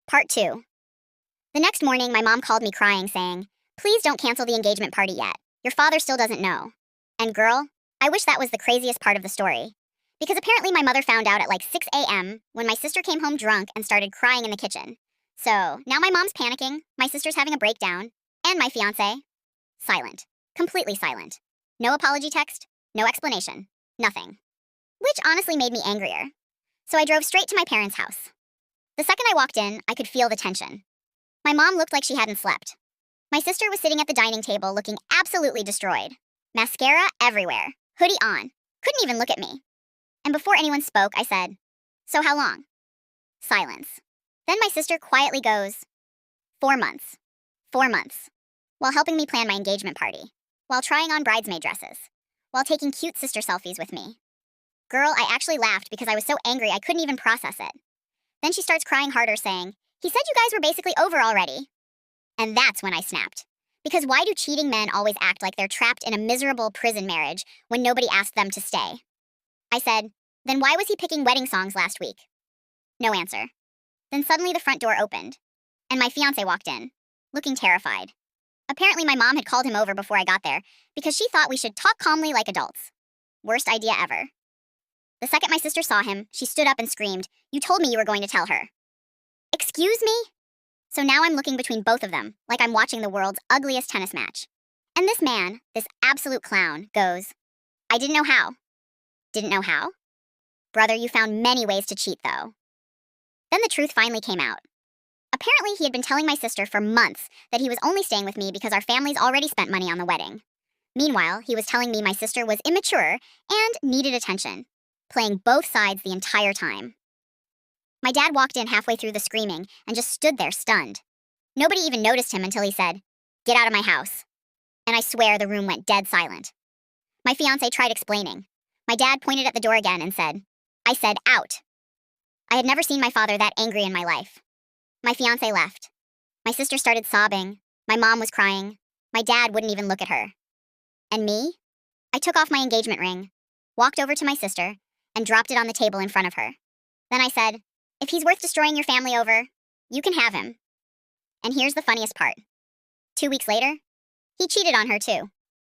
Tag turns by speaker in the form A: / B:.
A: Part 2. The next morning, my mom called me crying, saying, "Please don't cancel the engagement party yet. Your father still doesn't know." And girl, I wish that was the craziest part of the story. Because apparently my mother found out at like 6 a.m. when my sister came home drunk and started crying in the kitchen. So now my mom's panicking, my sister's having a breakdown, and my fiance, silent. Completely silent. No apology text, no explanation, nothing. Which honestly made me angrier. So I drove straight to my parents' house. The second I walked in, I could feel the tension. My mom looked like she hadn't slept. My sister was sitting at the dining table looking absolutely destroyed. Mascara everywhere, hoodie on, couldn't even look at me. And before anyone spoke, I said, "So how long?" Silence. Then my sister quietly goes, 4 months. 4 months. While helping me plan my engagement party. While trying on bridesmaid dresses. While taking cute sister selfies with me. Girl, I actually laughed because I was so angry I couldn't even process it. Then she starts crying harder, saying, "He said you guys were basically over already." And that's when I snapped. Because why do cheating men always act like they're trapped in a miserable prison marriage when nobody asked them to stay? I said, "Then why was he picking wedding songs last week?" No answer. Then suddenly the front door opened, and my fiance walked in, looking terrified. Apparently my mom had called him over before I got there because she thought we should talk calmly like adults. Worst idea ever. The second my sister saw him, she stood up and screamed, "You told me you were going to tell her." Excuse me? So now I'm looking between both of them, like I'm watching the world's ugliest tennis match. And this man, this absolute clown, goes, "I didn't know how." Didn't know how? Brother, you found many ways to cheat, though. Then the truth finally came out. Apparently, he had been telling my sister for months that he was only staying with me because our families already spent money on the wedding. Meanwhile, he was telling me my sister was immature and needed attention, playing both sides the entire time. My dad walked in halfway through the screaming and just stood there stunned. Nobody even noticed him until he said, "Get out of my house." And I swear the room went dead silent. My fiance tried explaining. My dad pointed at the door again and said, "I said out." I had never seen my father that angry in my life. My fiance left. My sister started sobbing. My mom was crying. My dad wouldn't even look at her. And me? I took off my engagement ring, walked over to my sister, and dropped it on the table in front of her. Then I said, "If he's worth destroying your family over, you can have him." And here's the funniest part. 2 weeks later, he cheated on her too.